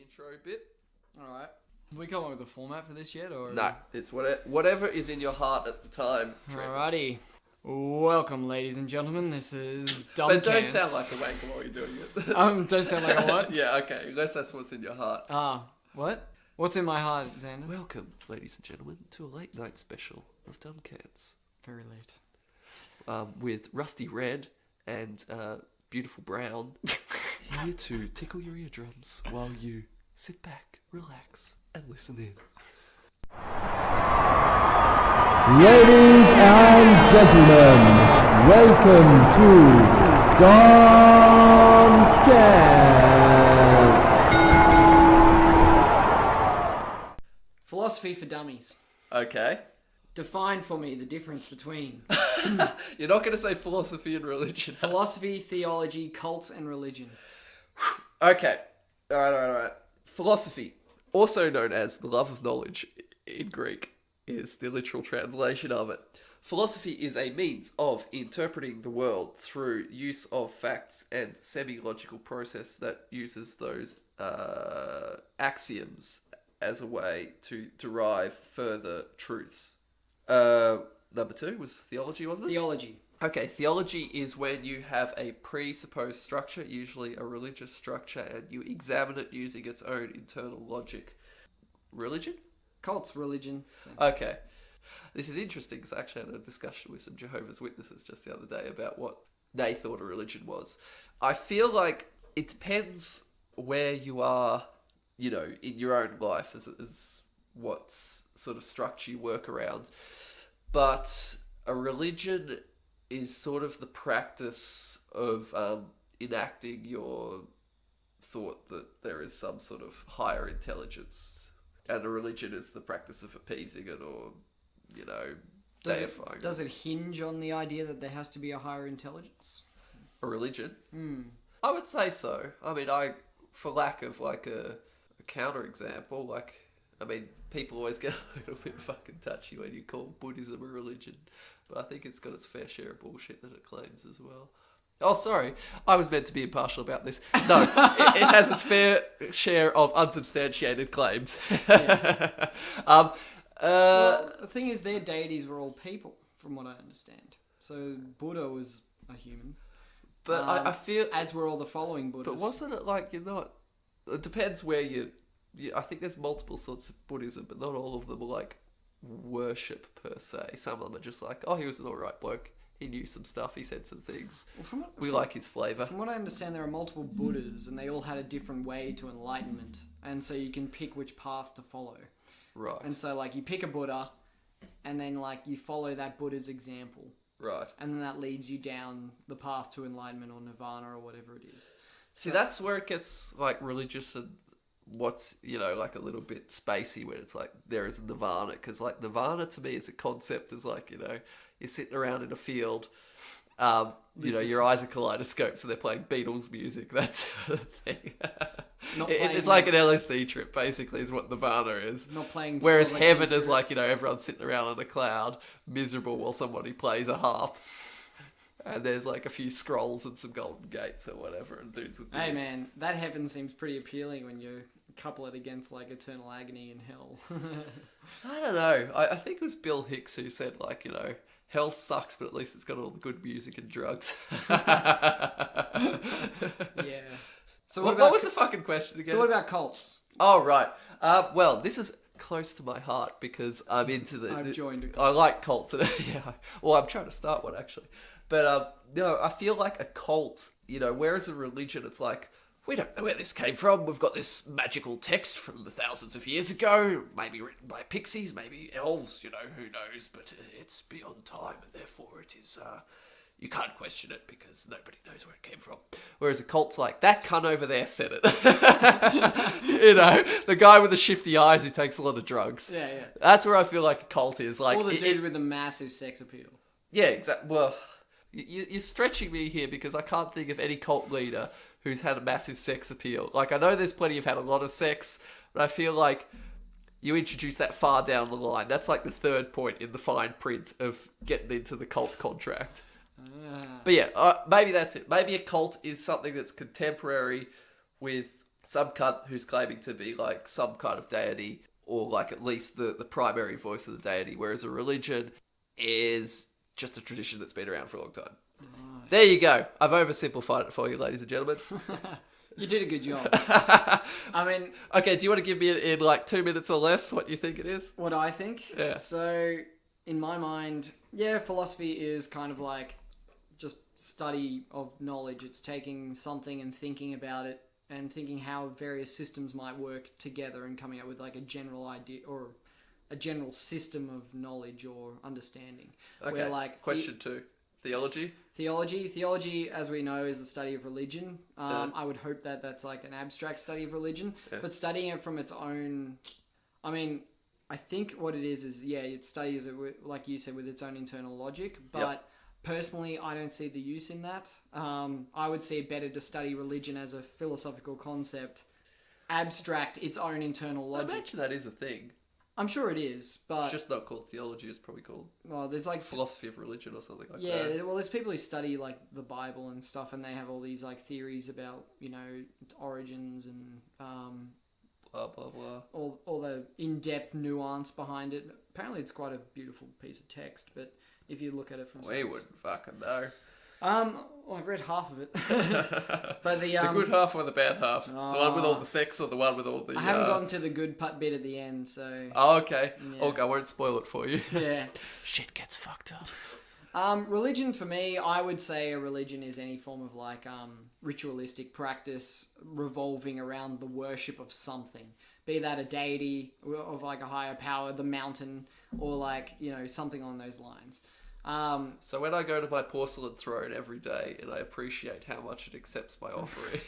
intro bit. Alright. Have we come up with a format for this yet? Or No, it's whatever is in your heart at the time. Trent. Alrighty. Welcome, ladies and gentlemen. This is DumbKants. But don't sound like a wanker while you're doing it. Don't sound like a what? Yeah, okay. Unless that's what's in your heart. What? What's in my heart, Xander? Welcome, ladies and gentlemen, to a late night special of DumbKants. Very late. With Rusty Red and Beautiful Brown here to tickle your eardrums while you sit back, relax, and listen in. Ladies and gentlemen, welcome to DumbKants. Philosophy for Dummies. Okay. Define for me the difference between You're not going to say philosophy and religion. philosophy, theology, cults, and religion. Okay. Alright. Philosophy, also known as the love of knowledge in Greek, is the literal translation of it. Philosophy is a means of interpreting the world through use of facts and semi-logical process that uses those axioms as a way to derive further truths. Number two was theology, wasn't it? Theology. Okay, theology is when you have a presupposed structure, usually a religious structure, and you examine it using its own internal logic. Religion? Cults, religion. Same. Okay. This is interesting because I actually had a discussion with some Jehovah's Witnesses just the other day about what they thought a religion was. I feel like it depends where you are, you know, in your own life as what sort of structure you work around. But a religion is sort of the practice of enacting your thought that there is some sort of higher intelligence. And a religion is the practice of appeasing it or, you know, deifying it. Does it hinge on the idea that there has to be a higher intelligence? A religion? I would say so. I mean, for lack of like a counter-example, people always get a little bit fucking touchy when you call Buddhism a religion. But I think it's got its fair share of bullshit that it claims as well. Oh, sorry. I was meant to be impartial about this. No, it has its fair share of unsubstantiated claims. Yes. Well, the thing is, their deities were all people, from what I understand. So Buddha was a human. But I feel... As were all the following Buddhas. But wasn't it like you're not... It depends where you... I think there's multiple sorts of Buddhism, but not all of them are like worship per se. Some of them are just like, oh, he was an alright bloke. He knew some stuff. He said some things. We like his flavour. From what I understand, there are multiple Buddhas, and they all had a different way to enlightenment. And so you can pick which path to follow. Right. And so, like, you pick a Buddha, and then, like, you follow that Buddha's example. Right. And then that leads you down the path to enlightenment or nirvana or whatever it is. See, that's where it gets, like, religious and what's, you know, like a little bit spacey when it's like there is nirvana. Because, like, nirvana to me is a concept is like, you know, you're sitting around in a field, you know, your eyes are kaleidoscopes and they're playing Beatles music, that sort of thing. It's like an LSD trip, basically, is what nirvana is. Not playing. Whereas heaven is like, you know, everyone's sitting around on a cloud, miserable while somebody plays a harp. And there's like a few scrolls and some golden gates or whatever, and dudes with beards. Hey man, that heaven seems pretty appealing when you couple it against like eternal agony in hell. I don't know. I think it was Bill Hicks who said, like, you know, hell sucks, but at least it's got all the good music and drugs. Yeah. So what was the fucking question again? So what about cults? Oh, right. Well, this is close to my heart because I'm into I've joined a cult. I like cults. Yeah. Well, I'm trying to start one, actually. But, no, I feel like a cult, you know, whereas a religion, it's like, we don't know where this came from. We've got this magical text from the thousands of years ago, maybe written by pixies, maybe elves, you know, who knows, but it's beyond time, and therefore it is, you can't question it because nobody knows where it came from. Whereas a cult's like, that cunt over there said it. You know, the guy with the shifty eyes who takes a lot of drugs. Yeah. That's where I feel like a cult is. Like, or the dude with the massive sex appeal. Yeah, exactly. Well, you're stretching me here because I can't think of any cult leader who's had a massive sex appeal. Like, I know there's plenty who've had a lot of sex, but I feel like you introduce that far down the line. That's like the third point in the fine print of getting into the cult contract. But yeah, maybe that's it. Maybe a cult is something that's contemporary with some cunt who's claiming to be like some kind of deity, or like at least the primary voice of the deity, whereas a religion is just a tradition that's been around for a long time. Right. There you go. I've oversimplified it for you, ladies and gentlemen. You did a good job. I mean... Okay, do you want to give me in like 2 minutes or less what you think it is? What I think? Yeah. So, in my mind, philosophy is kind of like just study of knowledge. It's taking something and thinking about it and thinking how various systems might work together and coming up with like a general idea or a general system of knowledge or understanding. Okay, where, like, question 2. Theology? Theology, as we know, is the study of religion. I would hope that that's like an abstract study of religion, but studying it from its own... I mean, I think what it is it studies it, like you said, with its own internal logic, but personally, I don't see the use in that. I would see it better to study religion as a philosophical concept, abstract its own internal logic. I imagine that is a thing. I'm sure it is, but... It's just not called theology, it's probably called... Well, there's like... philosophy of religion or something like that. Yeah, well, there's people who study like the Bible and stuff, and they have all these like theories about, its origins and... blah, blah, blah. All the in-depth nuance behind it. Apparently it's quite a beautiful piece of text, but if you look at it from... We wouldn't fucking know. Well, I've read half of it. But the good half or the bad half? The one with all the sex or the one with all the... I haven't gotten to the good bit at the end, so... Oh, okay. Yeah. Okay, I won't spoil it for you. Yeah. Shit gets fucked up. Religion, for me, I would say a religion is any form of like ritualistic practice revolving around the worship of something. Be that a deity of like a higher power, the mountain, or like, something along those lines. So when I go to my porcelain throne every day and I appreciate how much it accepts my offering,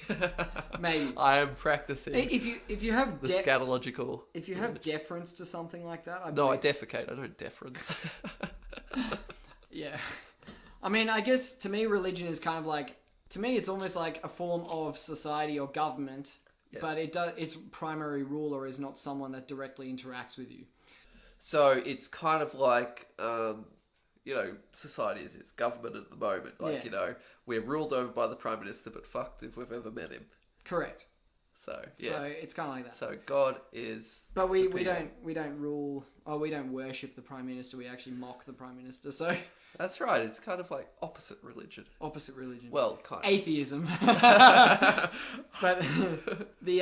maybe I am practicing. If you have the scatological. If you have deference to something like that, I defecate. I don't deference. Yeah, I mean, I guess to me, religion is kind of like, to me, it's almost like a form of society or government, but its primary ruler is not someone that directly interacts with you. So it's kind of like. Society is government at the moment. We're ruled over by the Prime Minister, but fucked if we've ever met him. Correct. So it's kind of like that. So God is... But we don't rule... Oh, we don't worship the Prime Minister. We actually mock the Prime Minister, so... That's right. It's kind of like opposite religion. Opposite religion. Well, kind of. Atheism. But the...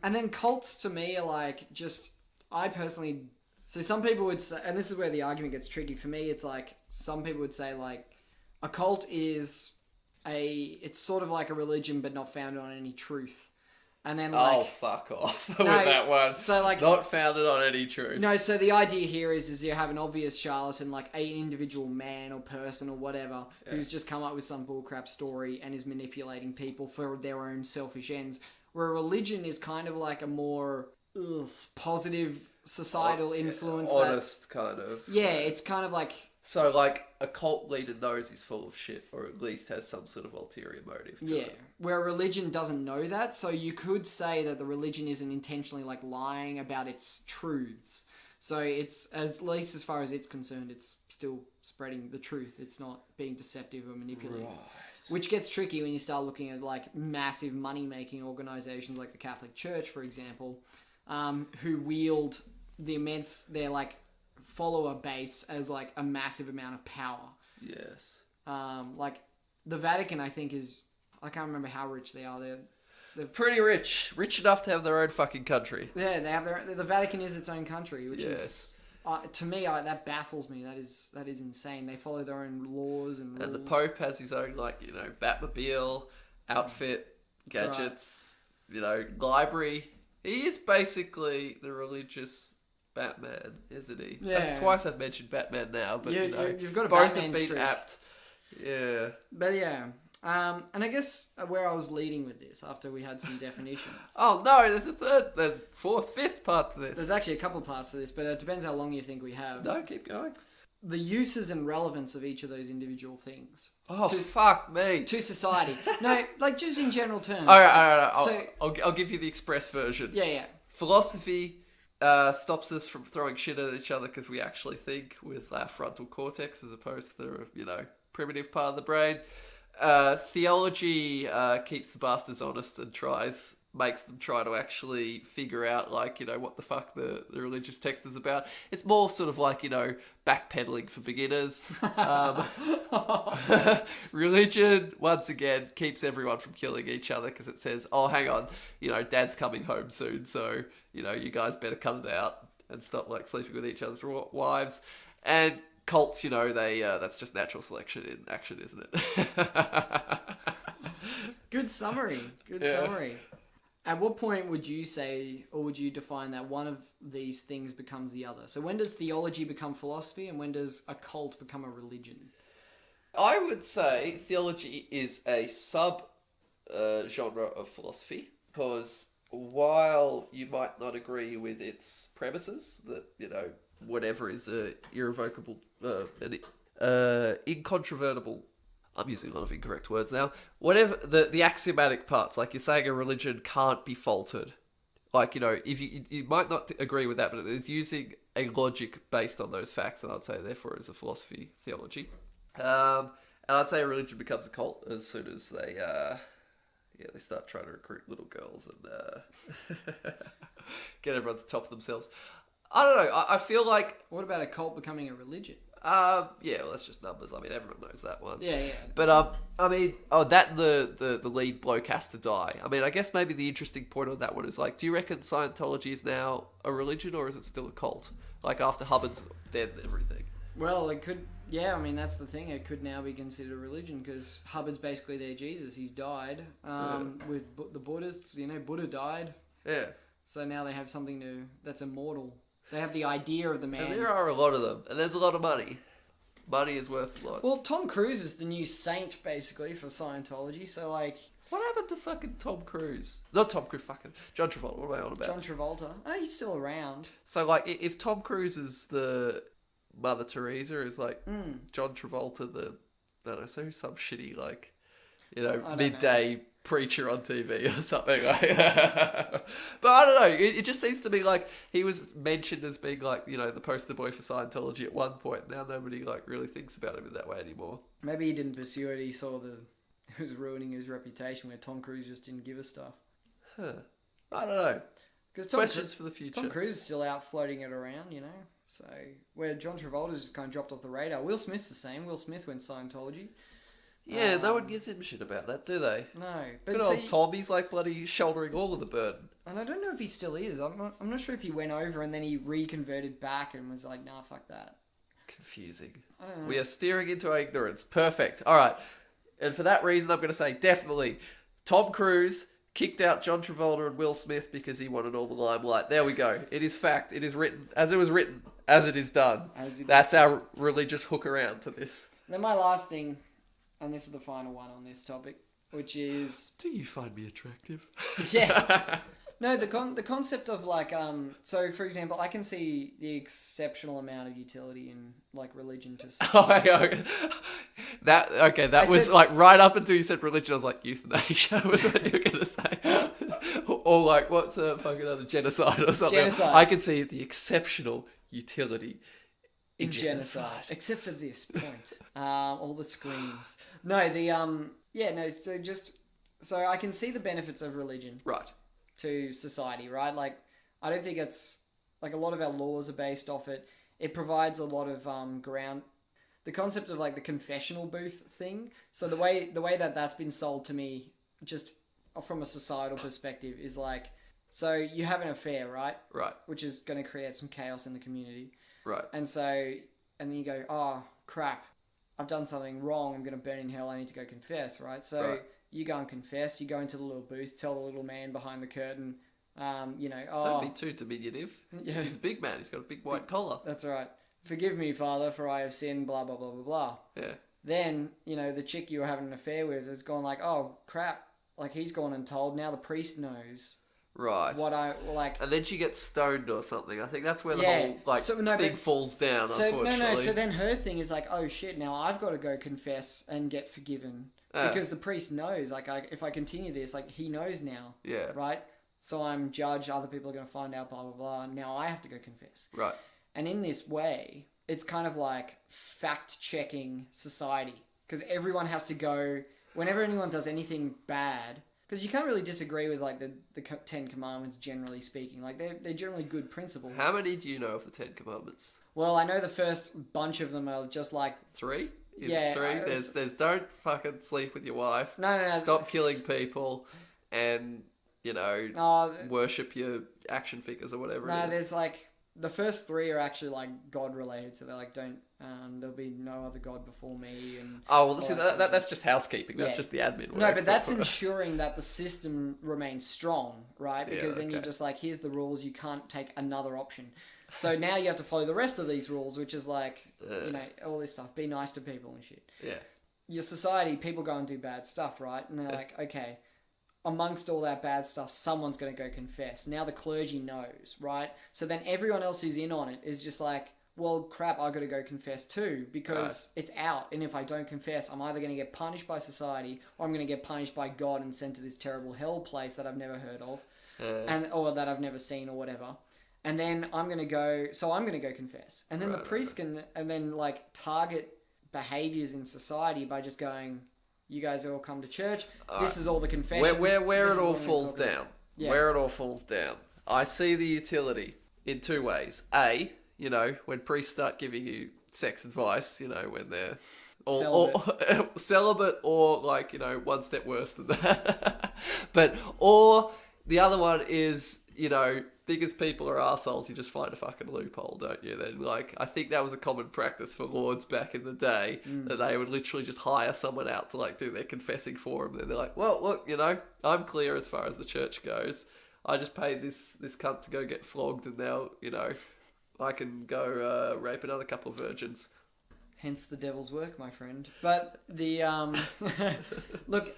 And then cults, to me, are like just... I personally... So some people would say, and this is where the argument gets tricky for me, it's like, some people would say like, a cult is it's sort of like a religion but not founded on any truth. And then like... Oh, fuck off with that one. So like... Not founded on any truth. No, so the idea here is you have an obvious charlatan, like an individual man or person or whatever, who's just come up with some bullcrap story and is manipulating people for their own selfish ends. Where a religion is kind of like a more positive... societal influence. Honest, kind of. Yeah, it's kind of like... So, like, a cult leader knows he's full of shit, or at least has some sort of ulterior motive to it. Where religion doesn't know that, so you could say that the religion isn't intentionally, like, lying about its truths. So it's, at least as far as it's concerned, it's still spreading the truth. It's not being deceptive or manipulative. Right. Which gets tricky when you start looking at, like, massive money-making organisations like the Catholic Church, for example, who wield their like follower base as like a massive amount of power. Yes. Like the Vatican, I think I can't remember how rich they are. They're pretty rich enough to have their own fucking country. Yeah, they have the Vatican is its own country, which is to me that baffles me. That is insane. They follow their own laws and rules. And the Pope has his own Batmobile, outfit, gadgets, library. He is basically the religious Batman, isn't he? Yeah. That's twice I've mentioned Batman now, but you've got a both Batman have been streak. apt. Yeah. But yeah. And I guess where I was leading with this after we had some definitions. Oh no, there's a fourth, fifth part to this. There's actually a couple parts to this, but it depends how long you think we have. No, keep going. The uses and relevance of each of those individual things. Oh, fuck me. To society. No, like just in general terms. All right. I'll give you the express version. Yeah. Philosophy stops us from throwing shit at each other because we actually think with our frontal cortex as opposed to the primitive part of the brain. Theology keeps the bastards honest and tries makes them try to actually figure out, like, what the fuck the religious text is about. It's more sort of like, backpedaling for beginners. Religion, once again, keeps everyone from killing each other because it says, oh, hang on, dad's coming home soon, so, you guys better cut it out and stop, like, sleeping with each other's wives. And cults, that's just natural selection in action, isn't it? Good summary. Good summary. At what point would you say, or would you define that one of these things becomes the other? So when does theology become philosophy, and when does a cult become a religion? I would say theology is a genre of philosophy, because while you might not agree with its premises, that, whatever is irrevocable, incontrovertible, I'm using a lot of incorrect words now. Whatever the axiomatic parts, like you're saying a religion can't be faltered. Like, if you might not agree with that, but it is using a logic based on those facts, and I'd say therefore is a philosophy, theology. And I'd say a religion becomes a cult as soon as they start trying to recruit little girls and get everyone to top themselves. I don't know. I feel like... What about a cult becoming a religion? Well, that's just numbers. I mean, everyone knows that one. Yeah. But, the lead bloke has to die. I mean, I guess maybe the interesting point on that one is, like, do you reckon Scientology is now a religion, or is it still a cult? Like, after Hubbard's dead and everything. Well, it could... Yeah, I mean, that's the thing. It could now be considered a religion, because Hubbard's basically their Jesus. He's died. With the Buddhists, Buddha died. Yeah. So now they have something that's immortal. They have the idea of the man. And there are a lot of them. And there's a lot of money. Money is worth a lot. Well, Tom Cruise is the new saint, basically, for Scientology. So, like... What happened to fucking Tom Cruise? Not Tom Cruise, fucking John Travolta. What am I on about? John Travolta. Oh, he's still around. So, like, if Tom Cruise is the Mother Teresa, is like John Travolta the... I don't know, so some shitty, like, midday preacher on TV or something like that. But I don't know, it just seems to me like he was mentioned as being like, the poster boy for Scientology at one point. Now nobody like really thinks about him in that way anymore. Maybe he didn't pursue it. He saw it was ruining his reputation, where Tom Cruise just didn't give a stuff. I don't know. Questions for the future. Tom Cruise is still out floating it around, So where John Travolta's just kind of dropped off the radar. Will Smith's the same. Will Smith went Scientology. Yeah, no one gives him shit about that, do they? No. But good old Tom, he's like bloody shouldering all of the burden. And I don't know if he still is. I'm not sure if he went over and then he reconverted back and was like, nah, fuck that. Confusing. I don't know. We are steering into our ignorance. Perfect. All right. And for that reason, I'm going to say definitely Tom Cruise kicked out John Travolta and Will Smith because he wanted all the limelight. There we go. It is fact. It is written as it was written, as it is done. That's our religious hook around to this. Then my last thing... And this is the final one on this topic, which is... Do you find me attractive? Yeah. No, the concept of like... So, for example, I can see the exceptional amount of utility in like religion to society. That was like right up until you said religion, I was like, euthanasia was what you were going to say. Or like, what's a fucking other genocide or something. Genocide. I can see the exceptional utility in genocide. Except for this point. All the screams. No, so I can see the benefits of religion. Right. To society, right? Like, I don't think it's... Like, a lot of our laws are based off it. It provides a lot of ground... The concept of, like, the confessional booth thing. So the way that's been sold to me, just from a societal perspective, is like... So you have an affair, right? Right. Which is going to create some chaos in the community. Right. And then you go, oh, crap, I've done something wrong, I'm going to burn in hell, I need to go confess, right? So you go and confess, you go into the little booth, tell the little man behind the curtain, Don't be too diminutive. Yeah. He's a big man, he's got a big white collar. That's right. Forgive me, Father, for I have sinned, blah, blah, blah, blah, blah. Yeah. Then, the chick you were having an affair with has gone like, oh, crap, like he's gone and told, now the priest knows. Right. What I like. And then she gets stoned or something. I think that's where the whole thing falls down, unfortunately. So then her thing is like, oh shit, now I've got to go confess and get forgiven. Because the priest knows, like, if I continue this, like, he knows now. Yeah. Right? So I'm judged, other people are going to find out, blah, blah, blah. Now I have to go confess. Right. And in this way, it's kind of like fact-checking society. Because everyone has to go, whenever anyone does anything bad, Because you can't really disagree with like the Ten Commandments, generally speaking. Like they're generally good principles. How many do you know of the Ten Commandments? Well, I know the first bunch of them are just like 3? Is Yeah, it 3? There's don't fucking sleep with your wife. No. Stop killing people, and worship your action figures or whatever. No, it is. there's like the first 3 are actually like God related, so they're like there'll be no other God before me. And See, that's just housekeeping. That's just the admin work. No, but that's ensuring that the system remains strong, right? Because then you're okay. just like, here's the rules. You can't take another option. So now you have to follow the rest of these rules, which is like, all this stuff. Be nice to people and shit. Yeah. Your society, people go and do bad stuff, right? And they're like, okay, amongst all that bad stuff, someone's going to go confess. Now the clergy knows, right? So then everyone else who's in on it is just like, well, crap, I got to go confess too, because it's out. And if I don't confess, I'm either going to get punished by society, or I'm going to get punished by God and sent to this terrible hell place that I've never heard of, or that I've never seen, or whatever. And then I'm going to go confess. And then the priest can, and then like target behaviors in society by just going, you guys all come to church. This is all the confessions. Where it all falls down. Yeah. Where it all falls down. I see the utility in 2 ways. A, when priests start giving you sex advice, when they're celibate or like, one step worse than that. Or the other one is, because people are assholes, you just find a fucking loophole, don't you? Then, like, I think that was a common practice for lords back in the day, that they would literally just hire someone out to, like, do their confessing for them. And they're like, well, look, I'm clear as far as the church goes. I just paid this cunt to go get flogged, and now, I can go rape another couple of virgins. Hence the devil's work, my friend. But the, look,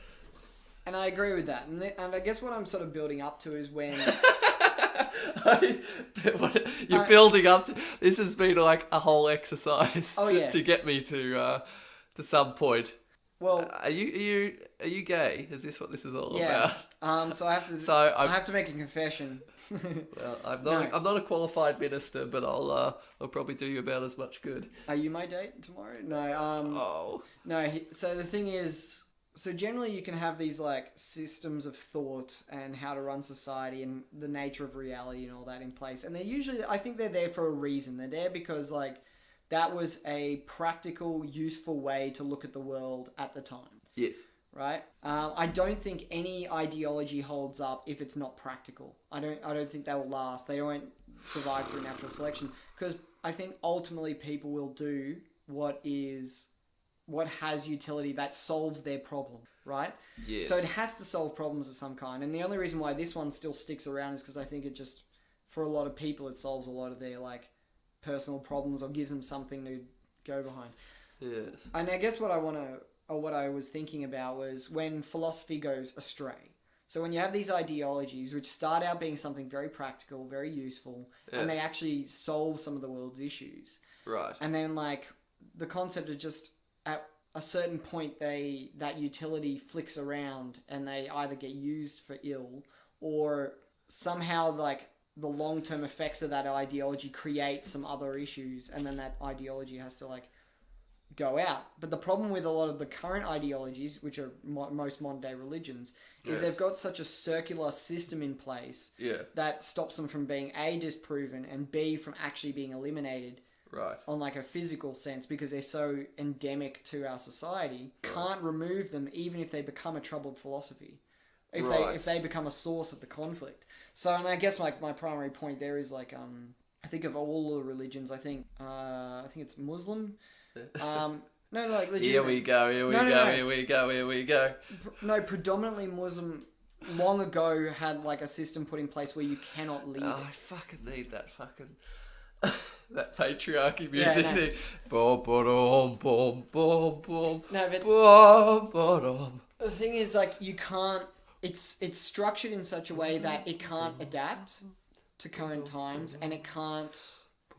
and I agree with that. And I guess what I'm sort of building up to is when... You're building up to this. Has been like a whole exercise to get me to some point. Well, are you gay? Is this what this is all about? So I have to make a confession. Well, I'm not a qualified minister, but I'll probably do you about as much good. Are you my date tomorrow? No. No. So the thing is. So generally you can have these like systems of thought and how to run society and the nature of reality and all that in place. And they're usually, I think they're there for a reason. They're there because like that was a practical, useful way to look at the world at the time. Yes. Right? I don't think any ideology holds up if it's not practical. I don't think they will last. They won't survive through natural selection because I think ultimately people will do what has utility that solves their problem, right? Yes. So it has to solve problems of some kind. And the only reason why this one still sticks around is because I think it just, for a lot of people, it solves a lot of their like personal problems or gives them something to go behind. Yes. And I guess what I was thinking about was when philosophy goes astray. So when you have these ideologies which start out being something very practical, very useful, and they actually solve some of the world's issues. Right. And then like the concept of just at a certain point that utility flicks around and they either get used for ill or somehow like the long-term effects of that ideology create some other issues and then that ideology has to like go out. But the problem with a lot of the current ideologies, which are most modern day religions, is they've got such a circular system in place that stops them from being A, disproven, and B, from actually being eliminated. Right. On like a physical sense because they're so endemic to our society, can't remove them even if they become a troubled philosophy. If they become a source of the conflict. So, and I guess like my primary point there is like I think of all the religions, I think it's Muslim. No, like legit. Here we go. Here we go. No, predominantly Muslim. Long ago had like a system put in place where you cannot leave it. I fucking need that fucking that patriarchy music thing. Boom, boom, boom, boom, boom. No, but boom, boom. The thing is, like, you can't. It's structured in such a way that it can't adapt to current times, and it can't.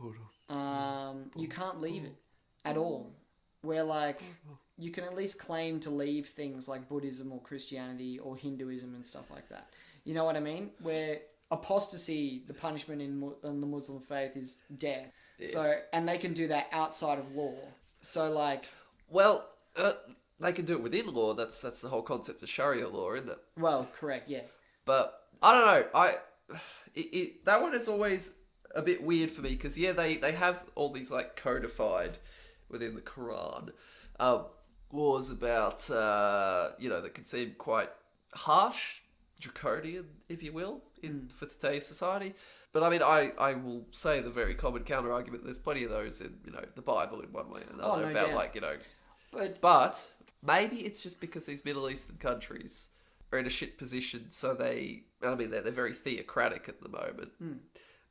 You can't leave it at all. Where like you can at least claim to leave things like Buddhism or Christianity or Hinduism and stuff like that. You know what I mean? Where apostasy, the punishment in the Muslim faith is death. Yes. So, and they can do that outside of law. So, like... Well, They can do it within law. That's the whole concept of Sharia law, isn't it? Well, correct, yeah. But I don't know. That one is always a bit weird for me because they have all these like codified within the Quran laws about that can seem quite harsh, draconian, if you will, for today's society. But I mean, I will say the very common counter argument. There's plenty of those in the Bible in one way or another no about doubt. But maybe it's just because these Middle Eastern countries are in a shit position, so they're very theocratic at the moment.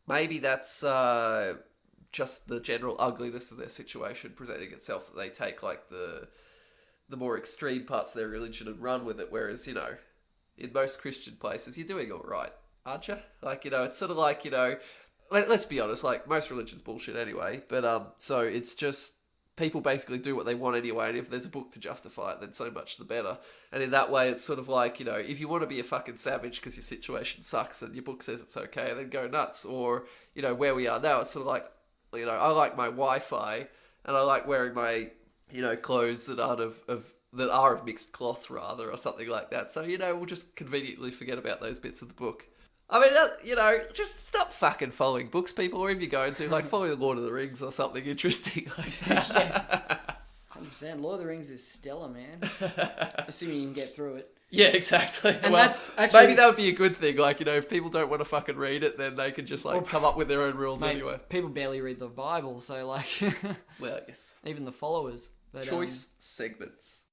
Maybe that's just the general ugliness of their situation presenting itself, that they take like the more extreme parts of their religion and run with it, whereas in most Christian places you're doing all right, aren't you? Like it's sort of like let's be honest, like most religion's bullshit anyway, but so it's just people basically do what they want anyway, and if there's a book to justify it, then so much the better. And in that way, it's sort of like, if you want to be a fucking savage because your situation sucks and your book says it's okay, then go nuts. Or, where we are now, it's sort of like, I like my Wi-Fi, and I like wearing my, clothes that aren't that are of mixed cloth, rather, or something like that. So, we'll just conveniently forget about those bits of the book. I mean, just stop fucking following books, people, wherever you're going to. Like, follow the Lord of the Rings or something interesting like that. 100%. Lord of the Rings is stellar, man. Assuming you can get through it. Yeah, exactly. And that's actually... maybe that would be a good thing. Like, if people don't want to fucking read it, then they can just, come up with their own rules anyway. People barely read the Bible, so, well, yes. Even the followers. But, choice segments.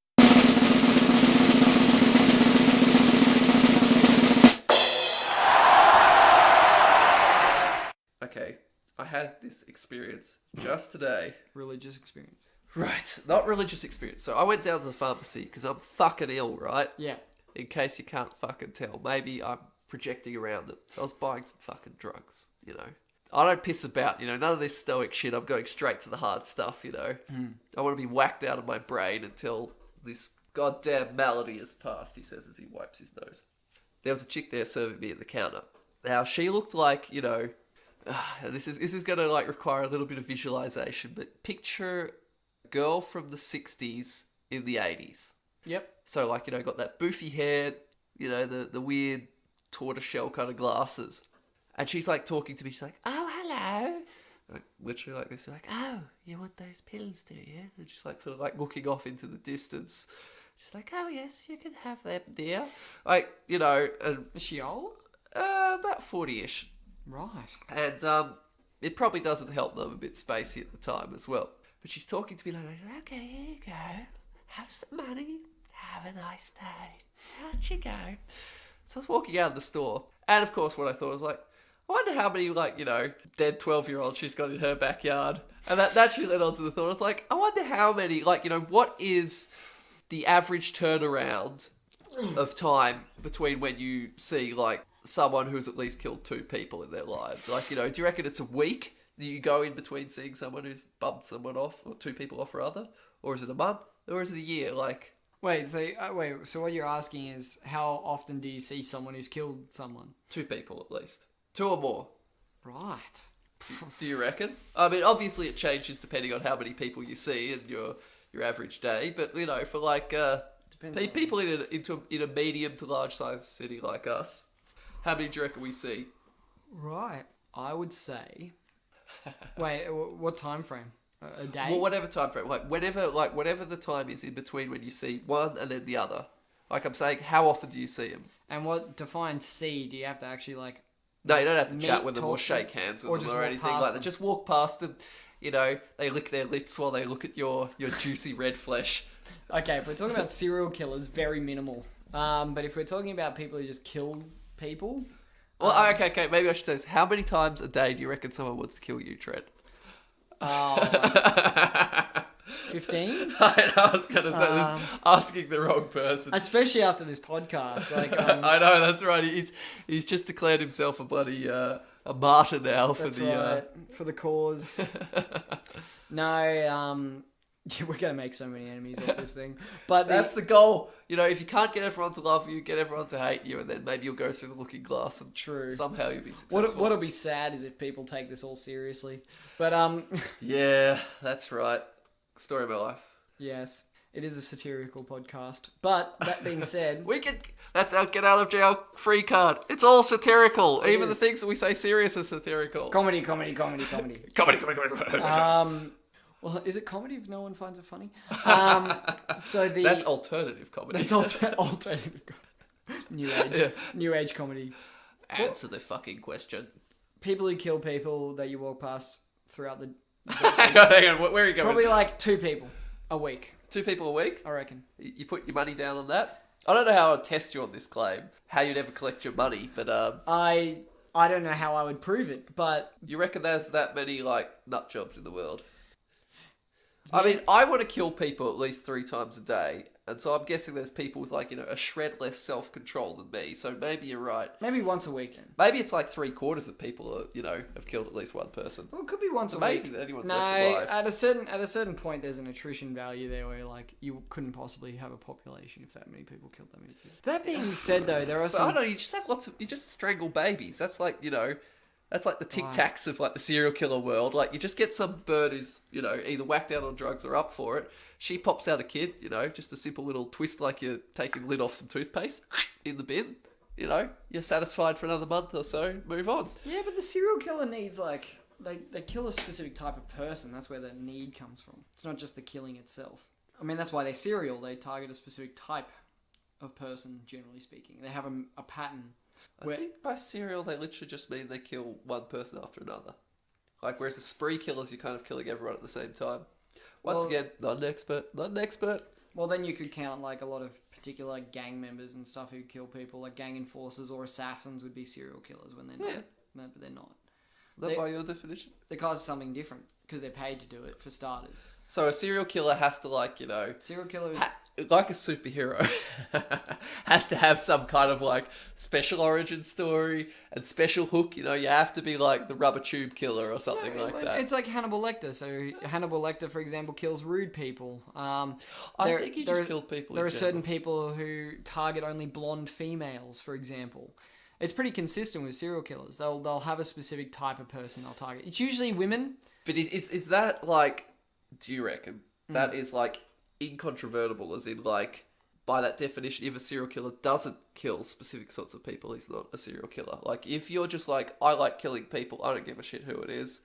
Okay, I had this experience just today. Religious experience. Right, not religious experience. So I went down to the pharmacy because I'm fucking ill, right? Yeah. In case you can't fucking tell. Maybe I'm projecting around it. So I was buying some fucking drugs, I don't piss about, none of this stoic shit. I'm going straight to the hard stuff, I want to be whacked out of my brain until this goddamn malady has passed, he says as he wipes his nose. There was a chick there serving me at the counter. Now, she looked like, this is going to require a little bit of visualization, but picture a girl from the 60s in the 80s. Yep. So got that boofy hair, the weird tortoiseshell kind of glasses. And she's talking to me, she's like, "Oh, hello." Literally like this, like, "Oh, you want those pills, do you?" And she's sort of looking off into the distance. She's like, "Oh yes, you can have them, dear." And is she old? About 40-ish. Right. And it probably doesn't help that I'm a bit spacey at the time as well. But she's talking to me like, "Okay, here you go. Have some money. Have a nice day. Out you go." So I was walking out of the store. And of course what I thought was I wonder how many, dead 12-year-olds she's got in her backyard. And that actually led on to the thought. I was I wonder how many, what is the average turnaround of time between when you see, someone who's at least killed 2 people in their lives? Do you reckon it's a week that you go in between seeing someone who's bumped someone off, or 2 people off rather? Or is it a month? Or is it a year? So what you're asking is, how often do you see someone who's killed someone? 2 people at least. 2 or more. Right. Do you reckon? I mean, obviously it changes depending on how many people you see in your average day, but for people in a medium to large size city like us, how many do you reckon we see? Right. I would say. Wait, what time frame? A day? Well, whatever time frame, whatever the time is in between when you see one and then the other. I'm saying, how often do you see them? And what defines see? Do you have to actually No, you don't have to meet, chat with them or talk shake hands or with them or anything like that. Just walk past them. They lick their lips while they look at your juicy red flesh. Okay, if we're talking about serial killers, very minimal. But if we're talking about people who just kill people... Well, okay, maybe I should say this. How many times a day do you reckon someone wants to kill you, Trent? 15? I was going to say this, asking the wrong person. Especially after this podcast. I know, that's right. He's just declared himself a bloody a martyr now for for the cause. No, we're going to make so many enemies off this thing. But that's the goal. If you can't get everyone to love you, get everyone to hate you, and then maybe you'll go through the looking glass and somehow you'll be successful. What'll be sad is if people take this all seriously. But yeah, that's right. Story of my life. Yes. It is a satirical podcast. But that being said, That's our get out of jail free card. It's all satirical. It Even is. the things that we say serious are satirical. comedy. Comedy. Well, is it comedy if no one finds it funny? So That's alternative comedy. That's alternative. New age. Yeah. New age comedy. Answer the fucking question. People who kill people that you walk past throughout the... Hang on. Where are you going? Probably like 2 people a week, 2 people a week? I reckon. You put your money down on that? I don't know how I'd test you on this claim. How you'd ever collect your money, but I don't know how I would prove it, but... you reckon there's that many like nut jobs in the world? I mean, I want to kill people at least 3 times a day, and so I'm guessing there's people with like, a shred less self-control than me. So maybe you're right. Maybe once a week then. Maybe it's like 3/4 of people are, have killed at least one person. Well, it could be once a Amazing week. that anyone's No, left alive. at a certain point, there's an attrition value there where like you couldn't possibly have a population if that many people killed that many people. That being said, though, there are But I some. don't know. You just have you just strangle babies. That's like, that's like the Tic Tacs of like the serial killer world. Like you just get some bird who's, either whacked out on drugs or up for it. She pops out a kid, just a simple little twist like you're taking the lid off some toothpaste in the bin. You're satisfied for another month or so, move on. Yeah, but the serial killer needs like they kill a specific type of person. That's where the need comes from. It's not just the killing itself. I mean, that's why they're serial. They target a specific type of person, generally speaking. They have a pattern. I think by serial they literally just mean they kill one person after another. Like, whereas the spree killers, you're kind of killing everyone at the same time. Once again, not an expert. Well, then you could count like a lot of particular like, gang members and stuff who kill people, like gang enforcers or assassins would be serial killers when they're not. Yeah. No, but they're not. Not by your definition. They cause something different because they're paid to do it, for starters. So a serial killer has to like, Serial killers... like a superhero, has to have some kind of like special origin story and special hook. You have to be like the rubber tube killer or something like that. It's like Hannibal Lecter. So Hannibal Lecter, for example, kills rude people. I think he just killed people. There are certain people who target only blonde females, for example. It's pretty consistent with serial killers. They'll have a specific type of person they'll target. It's usually women. But is that like? Do you reckon that is like incontrovertible? As in, like, by that definition, if a serial killer doesn't kill specific sorts of people, he's not a serial killer. Like, if you're just like, I like killing people, I don't give a shit who it is.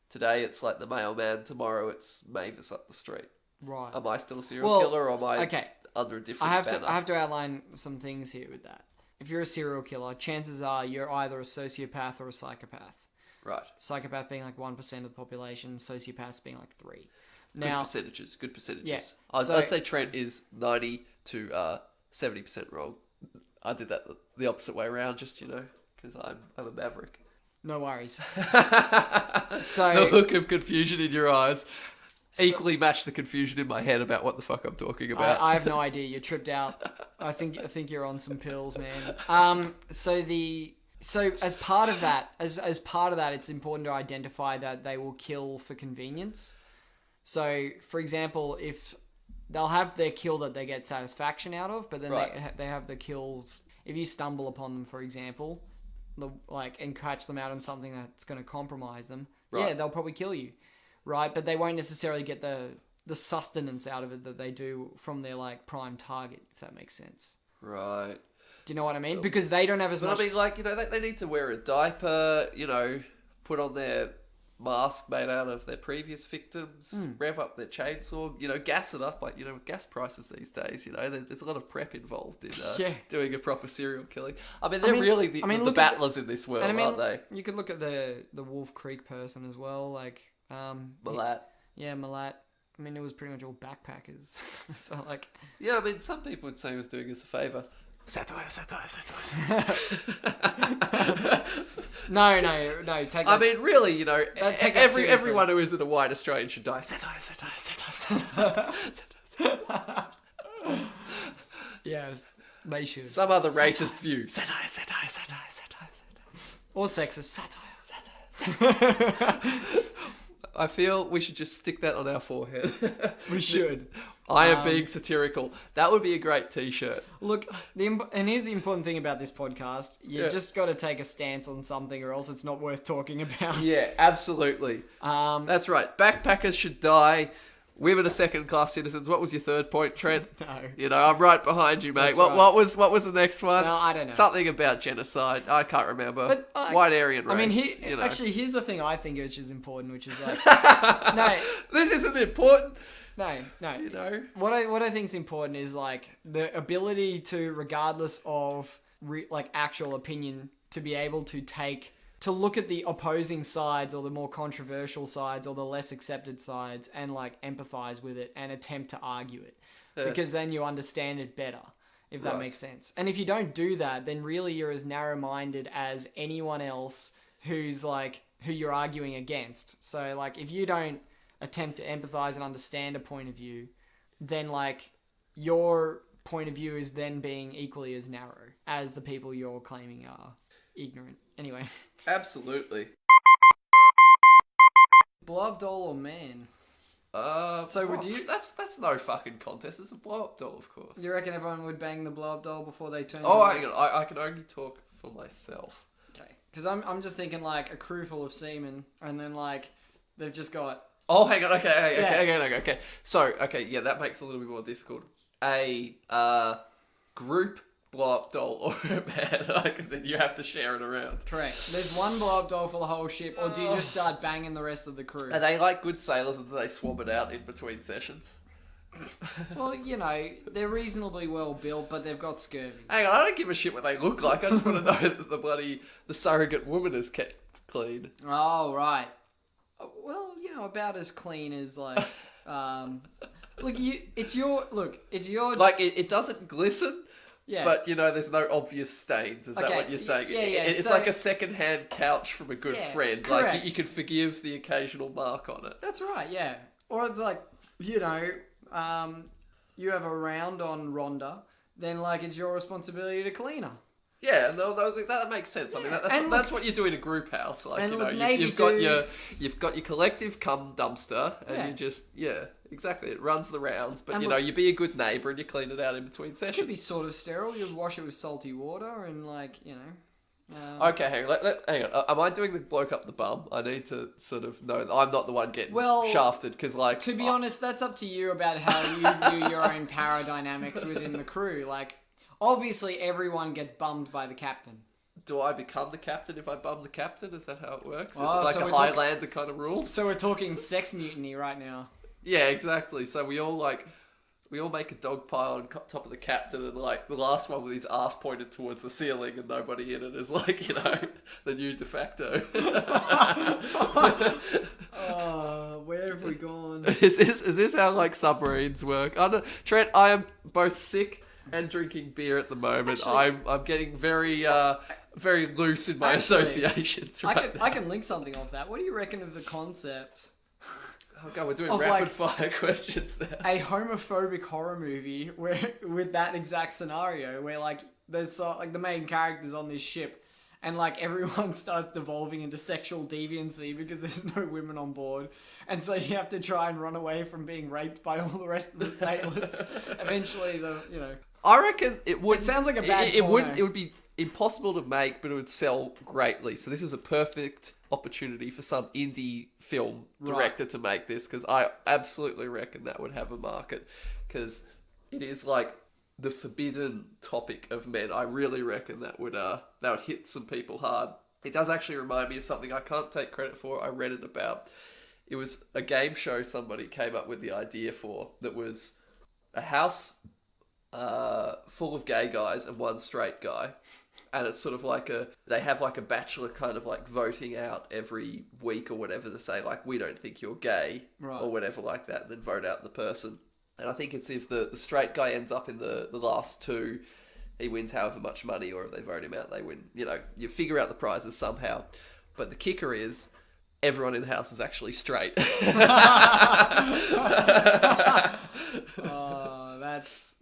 Today it's like the mailman. Tomorrow it's Mavis up the street. Right. Am I still a serial killer, or am I okay. under a different banner? I have to outline some things here with that. If you're a serial killer, chances are you're either a sociopath or a psychopath. Right. Psychopath being like 1% of the population, sociopaths being like 3%. Now, good percentages. Yeah, I'd say Trent is 90 to 70% wrong. I did that the opposite way around, just, because I'm a maverick. No worries. The look of confusion in your eyes equally matched the confusion in my head about what the fuck I'm talking about. I have no idea. You're tripped out. I think you're on some pills, man. So as part of that, it's important to identify that they will kill for convenience. So, for example, if they'll have their kill that they get satisfaction out of, but then they have the kills. If you stumble upon them, for example, and catch them out on something that's going to compromise them, they'll probably kill you, right? But they won't necessarily get the sustenance out of it that they do from their like prime target, if that makes sense. Right. Do you know what I mean? Because they don't have as much... I mean, like, they need to wear a diaper, put on their mask made out of their previous victims, rev up their chainsaw, gas it up, like, with gas prices these days, there's a lot of prep involved in doing a proper serial killing. I mean, they're really the battlers in this world, aren't they? You could look at the Wolf Creek person as well, like... Malat. Malat. I mean, it was pretty much all backpackers. So, like... Yeah, I mean, some people would say he was doing us a favour. Satire. No, take that. I mean, really, everyone who isn't a white Australian should die. Satire. Yes, they should. Some other racist view. Satire. Or sexist. Satire. I feel we should just stick that on our forehead. We should. I am being satirical. That would be a great t-shirt. Look, and here's the important thing about this podcast. You just got to take a stance on something or else it's not worth talking about. Yeah, absolutely. That's right. Backpackers should die. women are second-class citizens. What was your third point, Trent? No. You know, I'm right behind you, mate. That's What right. what was the next one? No, I don't know. Something about genocide. I can't remember. But, White Aryan race. I mean, you know. actually, here's the thing I think which is important, which is like, no, This isn't important. no. You know. What I think is important is like the ability to, regardless of like actual opinion, to be able to look at the opposing sides or the more controversial sides or the less accepted sides and like empathize with it and attempt to argue it, because then you understand it better. If that makes sense. And if you don't do that, then really you're as narrow-minded as anyone else who's like, who you're arguing against. So like, if you don't attempt to empathize and understand a point of view, then like your point of view is then being equally as narrow as the people you're claiming are ignorant. Anyway. Absolutely. Blob doll or man? So would you? That's no fucking contest. It's a blow-up doll, of course. You reckon everyone would bang the blob doll before they turn? Oh, hang on. I can only talk for myself. Okay. Because I'm just thinking like a crew full of seamen, and then like they've just got. Oh, hang on. Okay. So, yeah, that makes it a little bit more difficult. A group blow-up doll or a man, like I said, you have to share it around. Correct. There's one blow-up doll for the whole ship, or do you just start banging the rest of the crew? Are they like good sailors and do they swab it out in between sessions? Well, you know, they're reasonably well built, but they've got scurvy. Hang on, I don't give a shit what they look like. I just want to know that the surrogate woman is kept clean. Oh, right. Well, you know, about as clean as like, it's your. Like it doesn't glisten. Yeah. But, you know, there's no obvious stains. Is that what you're saying? Yeah. It's so, like a second-hand couch from a good friend. Correct. Like, you can forgive the occasional mark on it. That's right, yeah. Or it's like, you know, you have a round on Rhonda, then, like, it's your responsibility to clean her. Yeah, no, that makes sense. I mean, that's what you do in a group house. Like, you know, you've got your collective cum dumpster, and you just, exactly. It runs the rounds, but, you know, you be a good neighbour and you clean it out in between sessions. It could be sort of sterile. You wash it with salty water and, like, you know. Okay, hang on. Am I doing the bloke up the bum? I need to sort of know that I'm not the one getting shafted, because, like... To be honest, that's up to you about how you view your own power dynamics within the crew. Like, obviously everyone gets bummed by the captain. Do I become the captain if I bum the captain? Is that how it works? Is Oh, it like so a Highlander kind of rule? So we're talking sex mutiny right now. Yeah, exactly. So we all make a dog pile on top of the captain, and like the last one with his ass pointed towards the ceiling and nobody in it is like, you know, the new de facto. Oh, where have we gone? Is this how like submarines work? Trent, I am both sick and drinking beer at the moment. Actually, I'm getting very loose in my associations. I can link something off that. What do you reckon of the concept? Oh god, we're doing rapid fire questions there. A homophobic horror movie where with that exact scenario where like there's like the main character's on this ship and like everyone starts devolving into sexual deviancy because there's no women on board, and so you have to try and run away from being raped by all the rest of the sailors. Eventually, I reckon it would. It sounds like a bad. It would be impossible to make, but it would sell greatly. So this is a perfect opportunity for some indie film director to make this, because I absolutely reckon that would have a market, because it is like the forbidden topic of men. I really reckon that would hit some people hard. It does actually remind me of something I can't take credit for. I read it about. It was a game show somebody came up with the idea for, that was a house full of gay guys and one straight guy. And it's sort of like they have like a bachelor kind of like voting out every week or whatever to say like, we don't think you're gay or whatever like that, and then vote out the person. And I think it's if the straight guy ends up in the last two, he wins however much money, or if they vote him out, they win. You know, you figure out the prizes somehow. But the kicker is everyone in the house is actually straight.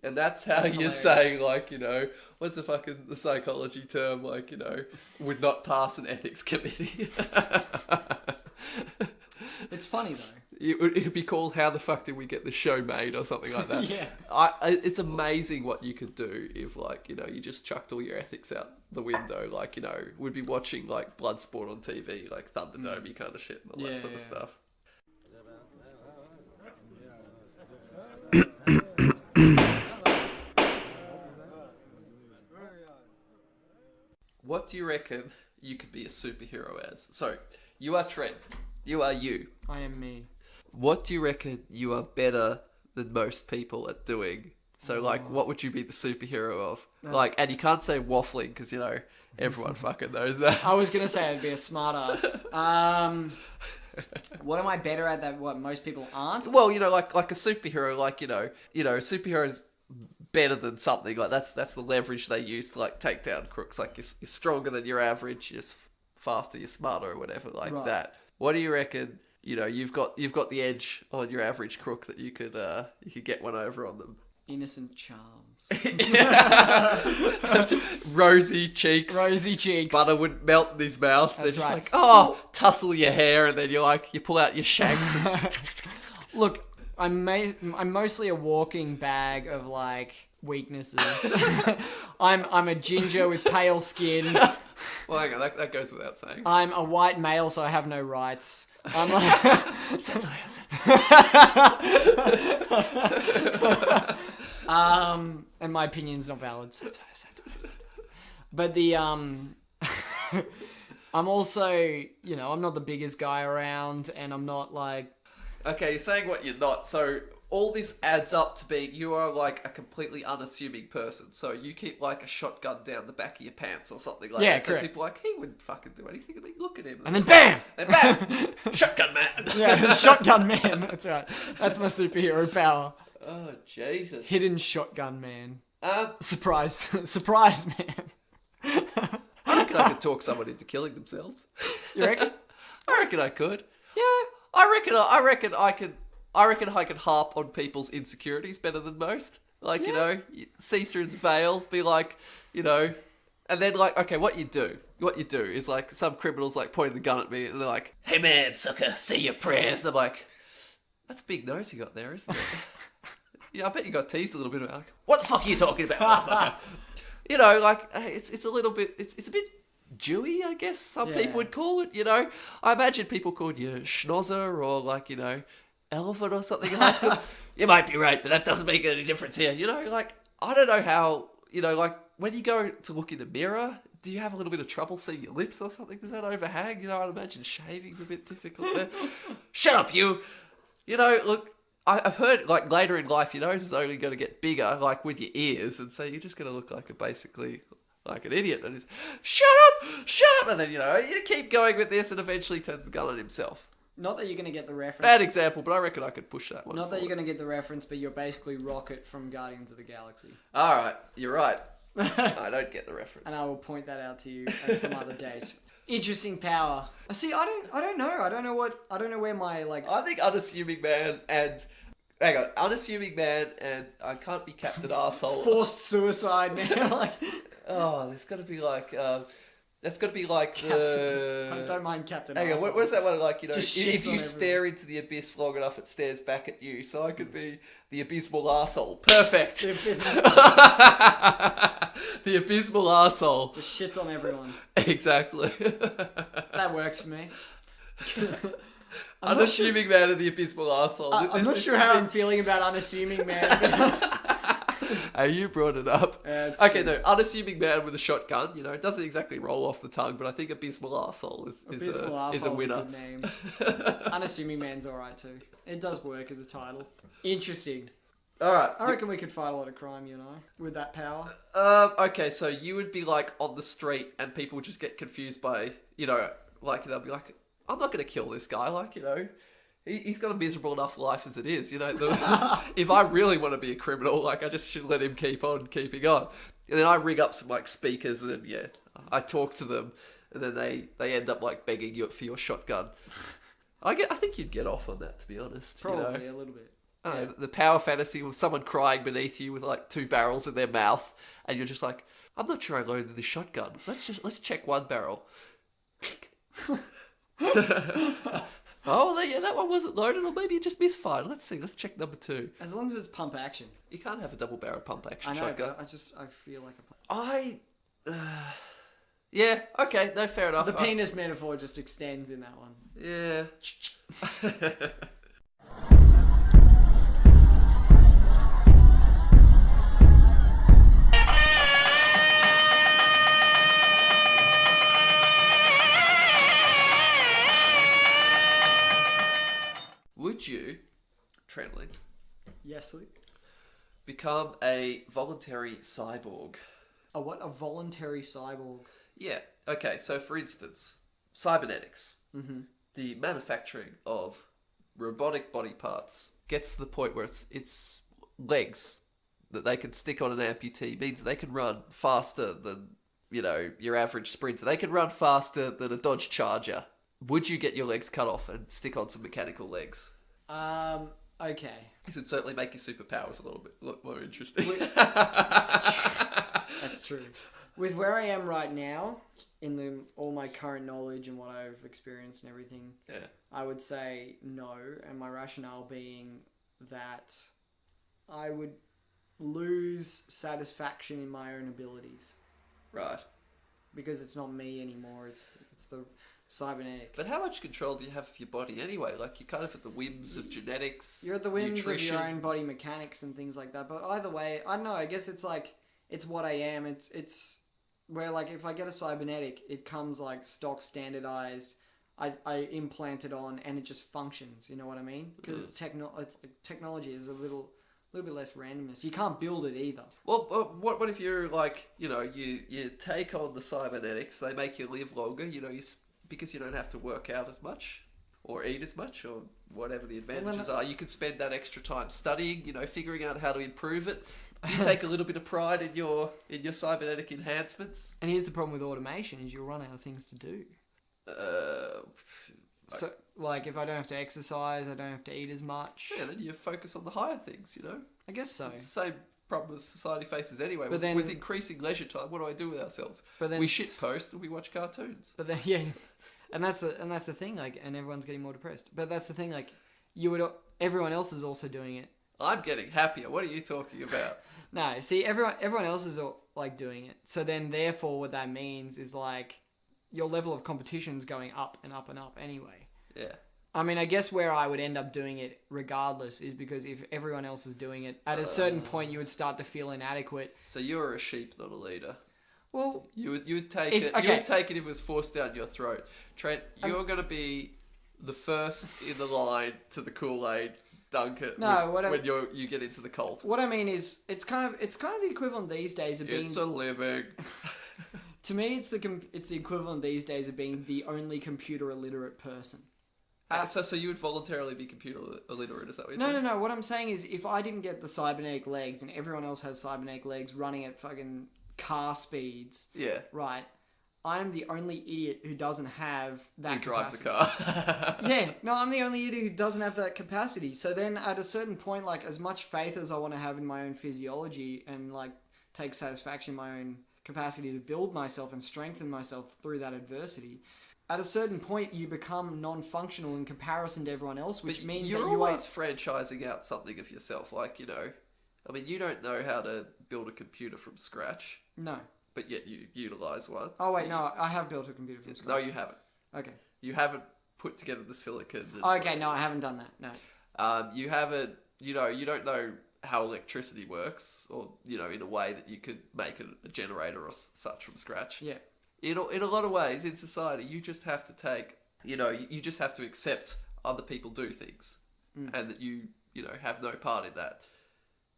And that's how you're hilarious. Saying, like, you know, what's the psychology term, like, you know, would not pass an ethics committee. It's funny, though. It'd be called How the Fuck Did We Get the Show Made, or something like that. Yeah. It's amazing what you could do if, like, you know, you just chucked all your ethics out the window. Like, you know, we'd be watching, like, Bloodsport on TV, like Thunderdome kind of shit and all that sort of stuff. What do you reckon you could be a superhero as? So, you are Trent. You are you. I am me. What do you reckon you are better than most people at doing? So, like, what would you be the superhero of? Like, and you can't say waffling because, you know, everyone fucking knows that. I was gonna say I'd be a smartass. What am I better at that what most people aren't? Well, you know, like a superhero, like, you know, superheroes better than something. Like, that's the leverage they use to, like, take down crooks. Like, you're stronger than your average, you're faster, you're smarter, or whatever, like that. What do you reckon? You know, you've got the edge on your average crook that you could get one over on them. Innocent charms. Rosy cheeks. Rosy cheeks. Butter wouldn't melt in his mouth. That's They're just right. like, oh, tussle your hair, and then you pull out your shanks. And Look, I'm mostly a walking bag of like weaknesses. I'm a ginger with pale skin. well, hang on, that goes without saying. I'm a white male, so I have no rights. I'm like, and my opinion's not valid. But the I'm also, you know, I'm not the biggest guy around, and I'm not like. Okay, you're saying what you're not. So all this adds up to being you are like a completely unassuming person. So you keep like a shotgun down the back of your pants or something like that. So correct. people are like, he wouldn't fucking do anything. I mean, look at him. And then BAM! And bam! Shotgun man! Yeah, shotgun man. That's right. That's my superhero power. Oh, Jesus. Hidden shotgun man. Surprise man. I reckon I could talk someone into killing themselves. You reckon? I reckon I could. Yeah. I reckon I could harp on people's insecurities better than most. Like, you know, you see through the veil, be like, you know, and then like, okay, what you do is like some criminals like pointing the gun at me and they're like, hey man, sucker, say your prayers. And I'm like, that's a big nose you got there, isn't it? You know, I bet you got teased a little bit. Like, what the fuck are you talking about, motherfucker? You know, like, it's a little bit, it's a bit Jewy, I guess some people would call it, you know. I imagine people called you schnozzer or like, you know, elephant or something in high school. You might be right, but that doesn't make any difference here. You know, like, I don't know how, you know, like, when you go to look in the mirror, do you have a little bit of trouble seeing your lips or something? Does that overhang? You know, I'd imagine shaving's a bit difficult there. Shut up, you! You know, look, I've heard, like, later in life, your nose is only going to get bigger, like, with your ears, and so you're just going to look like basically like an idiot, and it's, shut up, and then, you know, you keep going with this, and eventually turns the gun on himself. Not that you're going to get the reference. Bad example, but I reckon I could push that one. Not that you're going to get the reference, but you're basically Rocket from Guardians of the Galaxy. Alright, you're right. I don't get the reference. And I will point that out to you at some other date. Interesting power. See, I don't know. I don't know where my, like... I think unassuming man and... Hang on, unassuming man and I can't be Captain Arsehole. Forced suicide, man. Like... Oh, there's got to be like... that's got to be like I don't mind Captain Hang on, Arsehole. what is that one like, you know, Just if shits on you stare into the abyss long enough, it stares back at you. So I could be the abysmal arsehole. Perfect. The abysmal... The abysmal arsehole. Just shits on everyone. Exactly. That works for me. Unassuming man and the abysmal arsehole. I'm not sure how I'm feeling about unassuming man. Hey, you brought it up. true. Okay, no, unassuming man with a shotgun. You know, it doesn't exactly roll off the tongue, but I think abysmal arsehole is a winner. A good name. Unassuming man's alright too. It does work as a title. Interesting. Alright. I reckon we could fight a lot of crime, you know, with that power. Okay, so you would be like on the street and people would just get confused by, you know, like they'll be like, I'm not going to kill this guy, like, you know, he's got a miserable enough life as it is, you know. If I really want to be a criminal, like, I just should let him keep on keeping on. And then I rig up some, like, speakers and then, yeah, I talk to them and then they end up, like, begging you for your shotgun. I think you'd get off on that, to be honest. Probably, you know? a little bit. Yeah. The power fantasy with someone crying beneath you with like 2 barrels in their mouth, and you're just like, I'm not sure I loaded this shotgun. Let's check 1 barrel. Oh, yeah, that one wasn't loaded, or maybe it just misfired. Let's see. Let's check number 2. As long as it's pump action. You can't have a double barrel pump action I know, shotgun. but I feel like a pump. Yeah. Okay. No, fair enough. The penis metaphor just extends in that one. Yeah. would you, Trentley, Yes, Luke. become a voluntary cyborg? A what? A voluntary cyborg. Yeah. Okay, so for instance, cybernetics, Mm-hmm. the manufacturing of robotic body parts gets to the point where it's legs that they can stick on an amputee, means they can run faster than, your average sprinter. They can run faster than a Dodge Charger. Would you get your legs cut off and stick on some mechanical legs? Okay. This would certainly make your superpowers a lot more interesting. That's true. With where I am right now, all my current knowledge and what I've experienced and everything, Yeah. I would say no, and my rationale being that I would lose satisfaction in my own abilities Right. because it's not me anymore. It's the cybernetic. But how much control do you have of your body anyway? Like, you're kind of at the whims of genetics. You're at the whims nutrition. of your own body mechanics and things like that. But either way, I don't know. I guess it's like it's what I am. It's where, like, if I get a cybernetic, it comes like stock standardized. I implant it on and it just functions. You know what I mean? Because it's technology is a little bit less randomness. You can't build it either. Well, what if you're like, you take on the cybernetics, they make you live longer, because you don't have to work out as much or eat as much or whatever the advantages are. You can spend that extra time studying, figuring out how to improve it. You take a little bit of pride in your cybernetic enhancements. And here's the problem with automation: is you'll run out of things to do. So, like, if I don't have to exercise, I don't have to eat as much. Yeah, then you focus on the higher things, I guess so. It's the same problem as society faces anyway. But then, with increasing leisure time, what do I do with ourselves? But then, we shitpost and we watch cartoons. But then, yeah, and that's the thing. Like, and everyone's getting more depressed. But that's the thing. Like, everyone else is also doing it. I'm getting happier. What are you talking about? No, see, everyone else is like doing it. So then, therefore, what that means is like your level of competition is going up and up and up anyway. Yeah. I mean, I guess where I would end up doing it regardless is because if everyone else is doing it, at a certain point you would start to feel inadequate. So you're a sheep, not a leader. Well, you would take it. Okay. You would take it if it was forced down your throat. Trent, you're going to be the first in the line to the Kool-Aid. Duncan. No, when you get into the cult. What I mean is, it's kind of the equivalent these days of being. It's a living. To me, it's the equivalent these days of being the only computer illiterate person. So you would voluntarily be computer illiterate, is that what you're saying? No. What I'm saying is, if I didn't get the cybernetic legs and everyone else has cybernetic legs running at fucking car speeds, yeah, right, I'm the only idiot who doesn't have that capacity. Who drives a car. Yeah, no, I'm the only idiot who doesn't have that capacity. So then at a certain point, like, as much faith as I want to have in my own physiology and, like, take satisfaction in my own capacity to build myself and strengthen myself through that adversity, at a certain point you become non-functional in comparison to everyone else, which means you're that you always franchising out something of yourself. Like, I mean, you don't know how to build a computer from scratch. No. But yet you utilize one. Oh wait, no, I have built a computer from scratch. No, you haven't. Okay. You haven't put together the silicon. Okay, no, I haven't done that. No. You haven't. You don't know how electricity works, or in a way that you could make a generator or such from scratch. Yeah. In a lot of ways in society, you just have to take. You just have to accept other people do things, and that you have no part in that.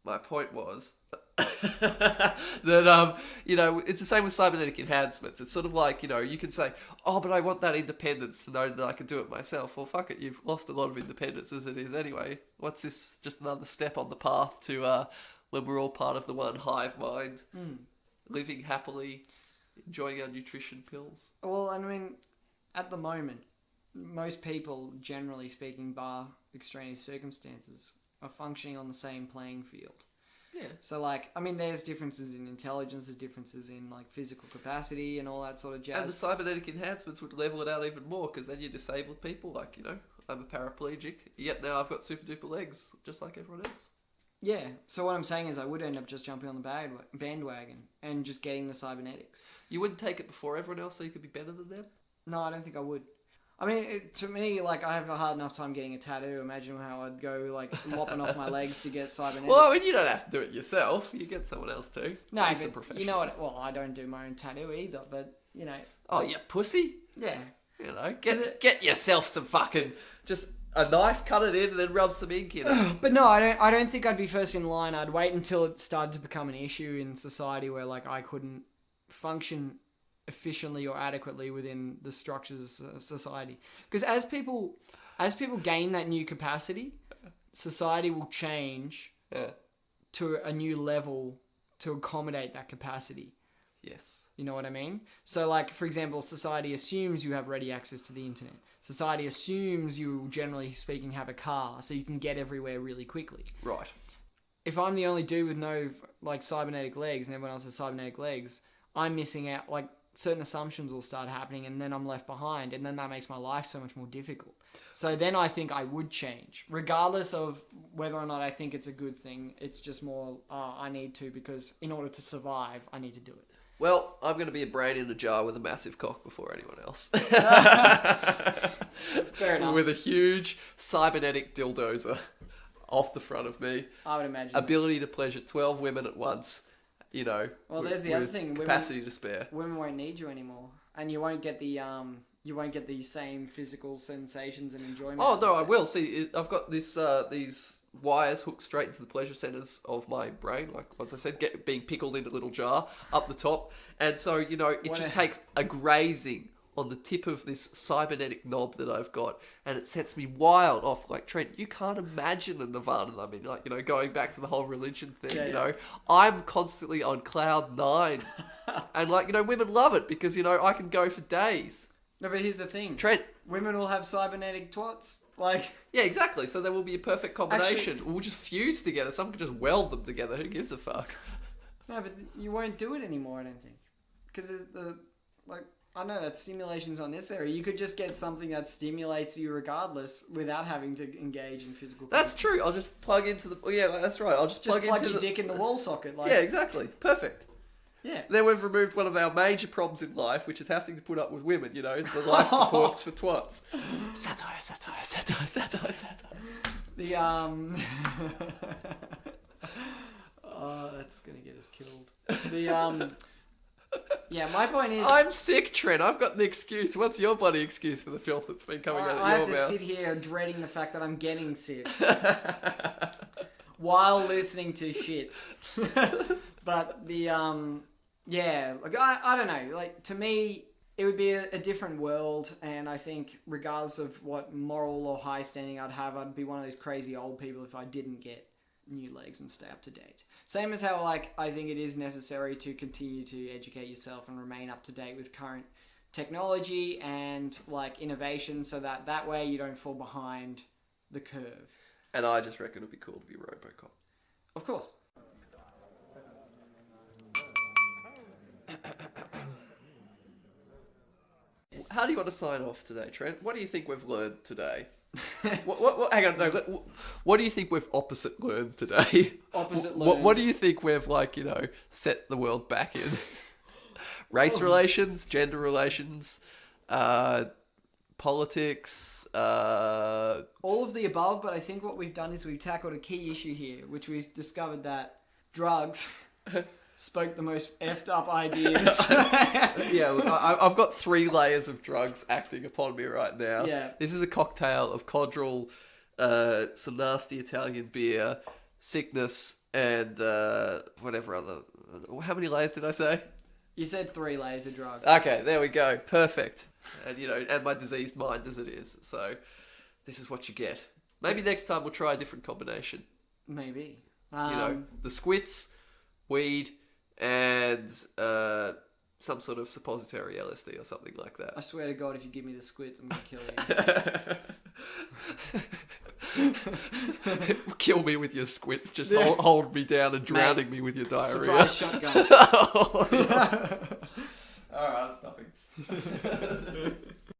My point was that it's the same with cybernetic enhancements. It's sort of like, you can say, oh, but I want that independence to know that I can do it myself. Well, fuck it, you've lost a lot of independence as it is anyway. What's this? Just another step on the path to when we're all part of the one hive mind, living happily, enjoying our nutrition pills. Well, I mean, at the moment, most people, generally speaking, bar extraneous circumstances, are functioning on the same playing field. Yeah. So, like, I mean, there's differences in intelligence, there's differences in, like, physical capacity and all that sort of jazz. And the cybernetic enhancements would level it out even more, because then you disabled people, like, I'm a paraplegic, yet now I've got super duper legs, just like everyone else. Yeah. So what I'm saying is I would end up just jumping on the bandwagon and just getting the cybernetics. You wouldn't take it before everyone else so you could be better than them? No, I don't think I would. I mean, to me, like, I have a hard enough time getting a tattoo. Imagine how I'd go, like, lopping off my legs to get cybernetics. Well, I mean, you don't have to do it yourself. You get someone else to. No, but you know what? Well, I don't do my own tattoo either, but, Oh, you pussy? Yeah. Get yourself some fucking... a knife, cut it in, and then rub some ink in it. But no, I don't think I'd be first in line. I'd wait until it started to become an issue in society where like I couldn't function efficiently or adequately within the structures of society. Because as people gain that new capacity, society will change to a new level to accommodate that capacity. Yes. You know what I mean? So, like, for example, society assumes you have ready access to the internet. Society assumes you, generally speaking, have a car, so you can get everywhere really quickly. Right. If I'm the only dude with no, like, cybernetic legs and everyone else has cybernetic legs, I'm missing out. Like, certain assumptions will start happening, and then I'm left behind, and then that makes my life so much more difficult. So then I think I would change, regardless of whether or not I think it's a good thing. It's just more, I need to, because in order to survive, I need to do it. Well, I'm going to be a brain in a jar with a massive cock before anyone else. Fair enough. With a huge cybernetic dildozer off the front of me. I would imagine. Ability to pleasure 12 women at once. You know. Well, there's the other thing. Capacity to spare. Women won't need you anymore, and you won't get the same physical sensations and enjoyment. Oh no, I will. See, I've got this these wires hooked straight into the pleasure centers of my brain. Like once I said, being pickled in a little jar up the top, and so you know it just takes a grazing on the tip of this cybernetic knob that I've got, and it sets me wild off. Like, Trent, you can't imagine the nirvana that I'm in. Like, you know, going back to the whole religion thing, you know, I'm constantly on cloud 9. And, like, you know, women love it because, you know, I can go for days. No, but here's the thing. Trent. Women will have cybernetic twats. Like... Yeah, exactly. So there will be a perfect combination. Actually, we'll just fuse together. Someone can just weld them together. Who gives a fuck? No, but you won't do it anymore, I don't think. Because there's the... Like... I know that stimulation's not necessary. You could just get something that stimulates you regardless without having to engage in physical contact. That's true. I'll just plug into the... Yeah, that's right. I'll just plug your dick in the wall socket. Like... Yeah, exactly. Perfect. Yeah. Then we've removed one of our major problems in life, which is having to put up with women, you know, the life supports for twats. Satire, satire, satire, satire, satire. The, Oh, that's gonna get us killed. The, Yeah, my point is... I'm sick, Trent. I've got an excuse. What's your bloody excuse for the filth that's been coming out of your mouth? I have to sit here dreading the fact that I'm getting sick. While listening to shit. But the, yeah, like, I don't know. Like, to me, it would be a different world, and I think regardless of what moral or high standing I'd have, I'd be one of those crazy old people if I didn't get new legs and stay up to date. Same as how, like, I think it is necessary to continue to educate yourself and remain up to date with current technology and, like, innovation so that way you don't fall behind the curve. And I just reckon it'd be cool to be Robocop. Of course. How do you want to sign off today, Trent? What do you think we've learned today? What, hang on, no. What do you think we've opposite learned today? Opposite learned. What do you think we've, like, you know, set the world back in? Race relations, gender relations, politics, all of the above, but I think what we've done is we've tackled a key issue here, which we've discovered that drugs spoke the most effed up ideas. Yeah, look, I've got 3 layers of drugs acting upon me right now. Yeah. This is a cocktail of Codral, some nasty Italian beer, sickness, and whatever other... How many layers did I say? You said 3 layers of drugs. Okay, there we go. Perfect. And, you know, and my diseased mind as it is. So, this is what you get. Maybe next time we'll try a different combination. Maybe. You know, the squits, weed, and some sort of suppository LSD or something like that. I swear to God, if you give me the squits, I'm going to kill you. Kill me with your squits, just hold me down and drowning me with your diarrhea. Surprise shotgun. Oh, yeah. Alright, I'm stopping.